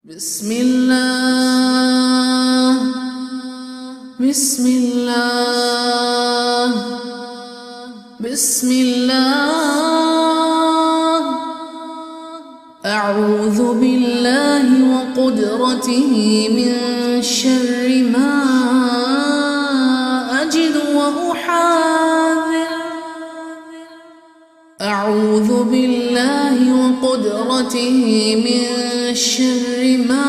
بسم الله بسم الله بسم الله أعوذ بالله وقدرته من شر ما أجد وأحاذر أعوذ بالله وقدرته من شر ما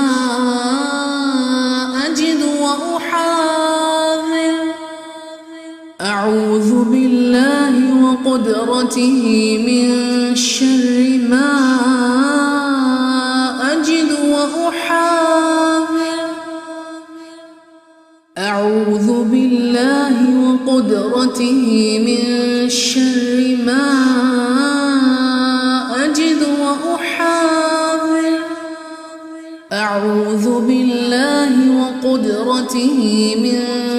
أجد وأحاذر أعوذ بالله وقدرته من شر ما أجد وأحاذر أعوذ بالله وقدرته من شر ما أجد وأحاذر أعوذ بالله وقدرته من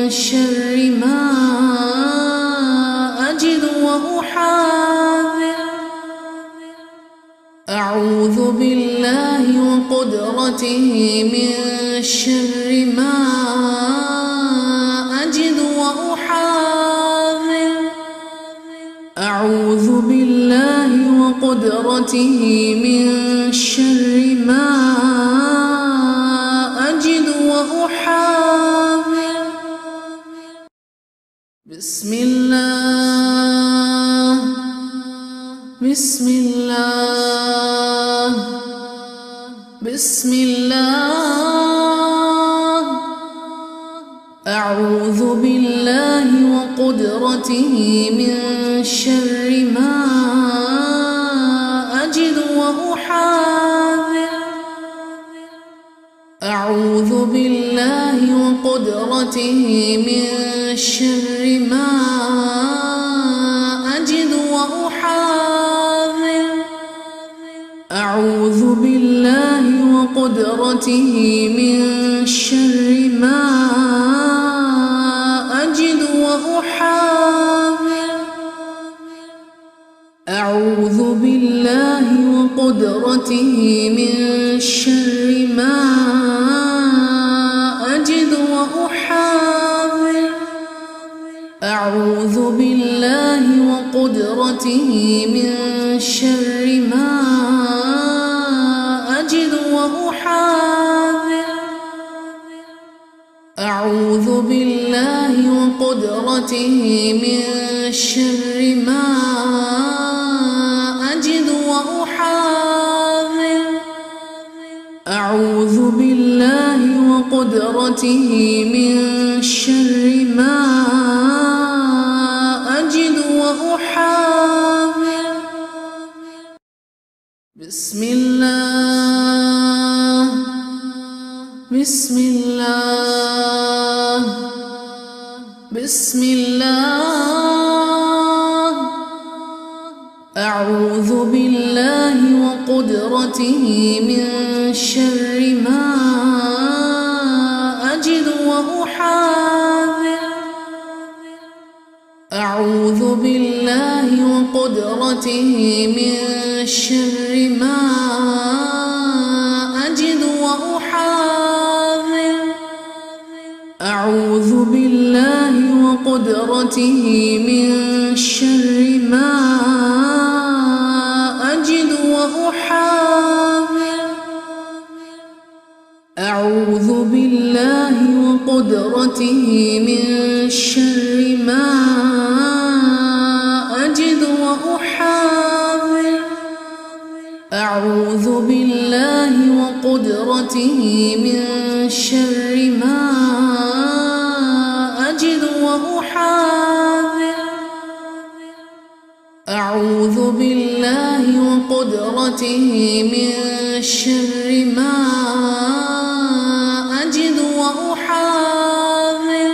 شر ما أجد وأحاذر أعوذ بالله وقدرته من شر ما أجد وأحاذر أعوذ بالله وقدرته من شر ما أجد وأحاذر بسم الله بسم الله بسم الله أعوذ بالله وقدرته من شر ما أجد وأحاذر أعوذ بالله وقدرته من شر ما أجد وأحاذر أعوذ بالله وقدرته من شر ما أجد وأحاذر أعوذ بالله وقدرته من شر ما أجد وأحاذر أعوذ بالله وقدرته من شر ما أجد وأحاذر أعوذ بالله وقدرته من شر ما أجد وأحاذر أعوذ بالله وقدرته من شر ما أجد وأحاذر بسم الله بسم الله بسم الله أعوذ بالله وقدرته من شر ما أجد وأحاذر أعوذ بالله وقدرته من شر ما أجد وأحاذر أعوذ بالله وقدرته من شر ما أجد وأحاذر أعوذ بالله وقدرته من شر ما أجد وأحاذر أعوذ بالله وقدرته من شر ما أجد وأحاذر أعوذ بالله وقدرته من شر ما أجد وأحاذر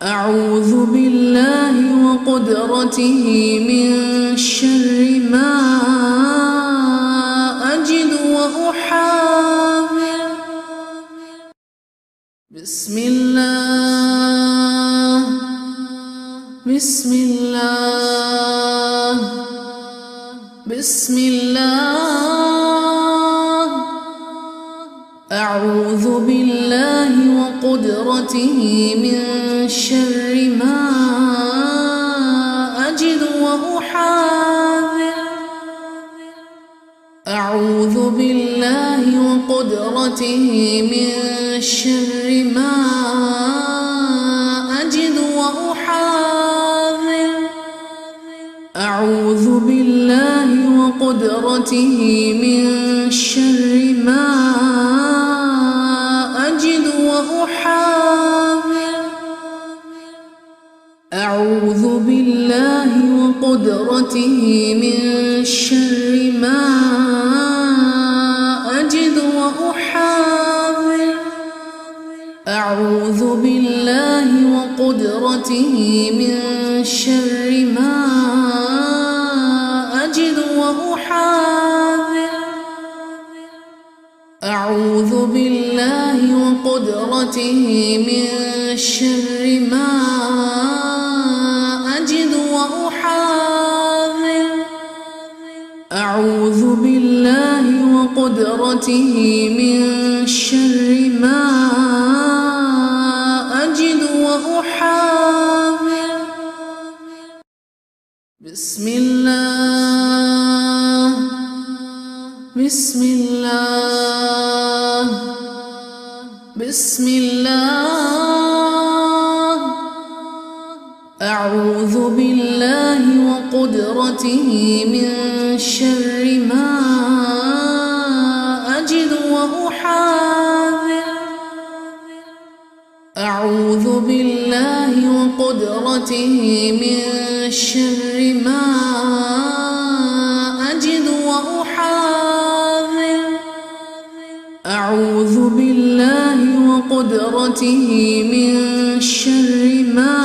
أعوذ بالله وقدرته من شر ما أجد وأحاذر بسم الله بسم الله بسم الله أعوذ بالله وقدرته من شر ما أجد وأحاذر. أعوذ بالله وقدرته من شر ما أجد وأحاذر. أعوذ بالله وقدرته من شر ما أجد وأحاذر. أعوذ بالله وقدرته من شر ما أجد وأحاذر. أعوذ بالله وقدرته من شر ما أجد وأحاذر. أعوذ بالله وقدرته من شر ما أجد وأحاذر. أعوذ بالله وقدرته من شر ما أجد وأحاذر. بسم الله بسم الله بسم الله. أعوذ بالله وقدرته من شر ما أجد وأحاذر. أعوذ بالله وقدرته من شر ما أجد وأحاذر. أعوذ بالله وقدرته من شر ما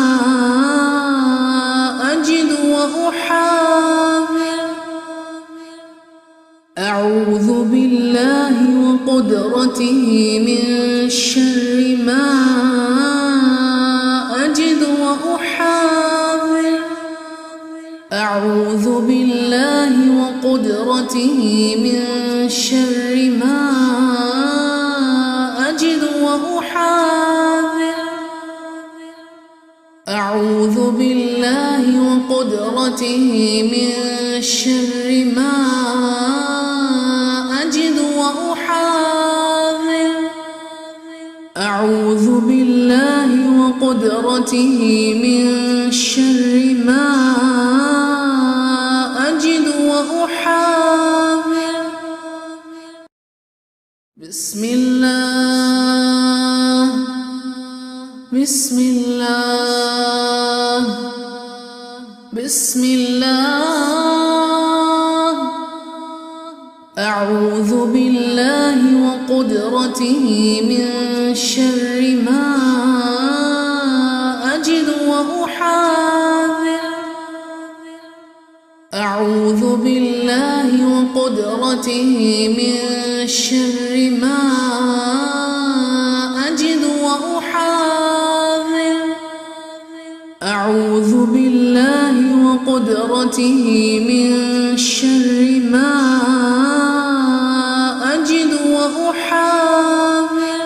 أجد وأحاذر. أعوذ بالله وقدرته من شر ما أجد وأحاذر. أعوذ بالله وقدرته من شر ما أجد وأحاذر. أعوذ بالله وقدرته من شر ما أجد وأحاذر. أعوذ بالله وقدرته من شر ما أجد وأحاذر. بسم الله بسم الله بسم الله. أعوذ بالله وقدرته من شر ما أجد وأحاذر. أعوذ بالله وقدرته من شر ما أجد وأحاذر. أعوذ بالله وقدرته من شر ما أجد وأحاذر.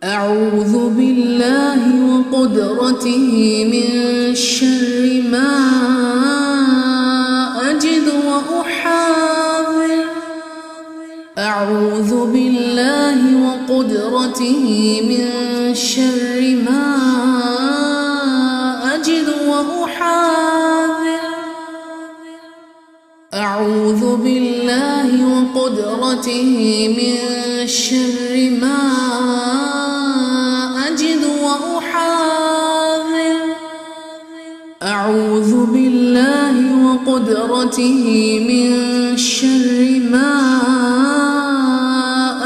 أعوذ بالله وقدرته من شر ما أجد وأحاذر. أعوذ بالله وقدرته من شر ما أجد وأحاذر. أعوذ بالله وقدرته من شر ما أجد وأحاذر. أعوذ بالله وقدرته من شر ما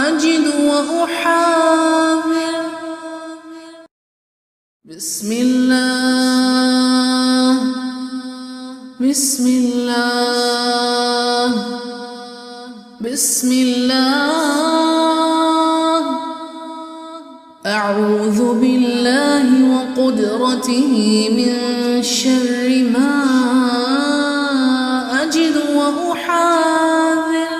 أجد وأحاذر. بسم الله بسم الله بسم الله. أعوذ بالله وقدرته من شر ما أجد وأحاذر.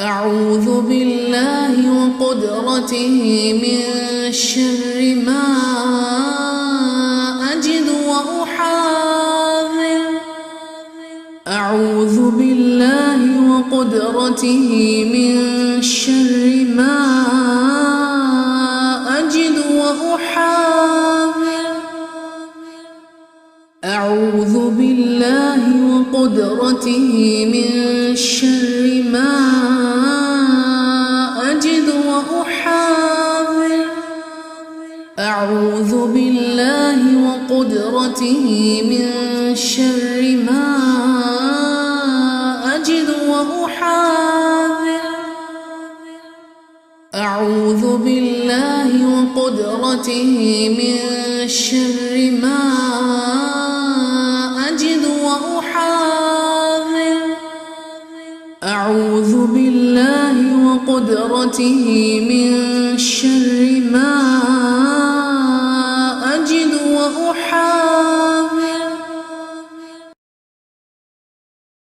أعوذ بالله وقدرته من شر ما أجد وأحاذر. أعوذ بالله وقدرته من شر ما أجد وأحاذر. أعوذ بالله وقدرته من شر ما أجد وأحاذر. أعوذ بالله وقدرته من شر ما أجد وأحاذر. أعوذ بالله وقدرته من شر ما أجد وأحاذر. أعوذ بالله وقدرته من شر ما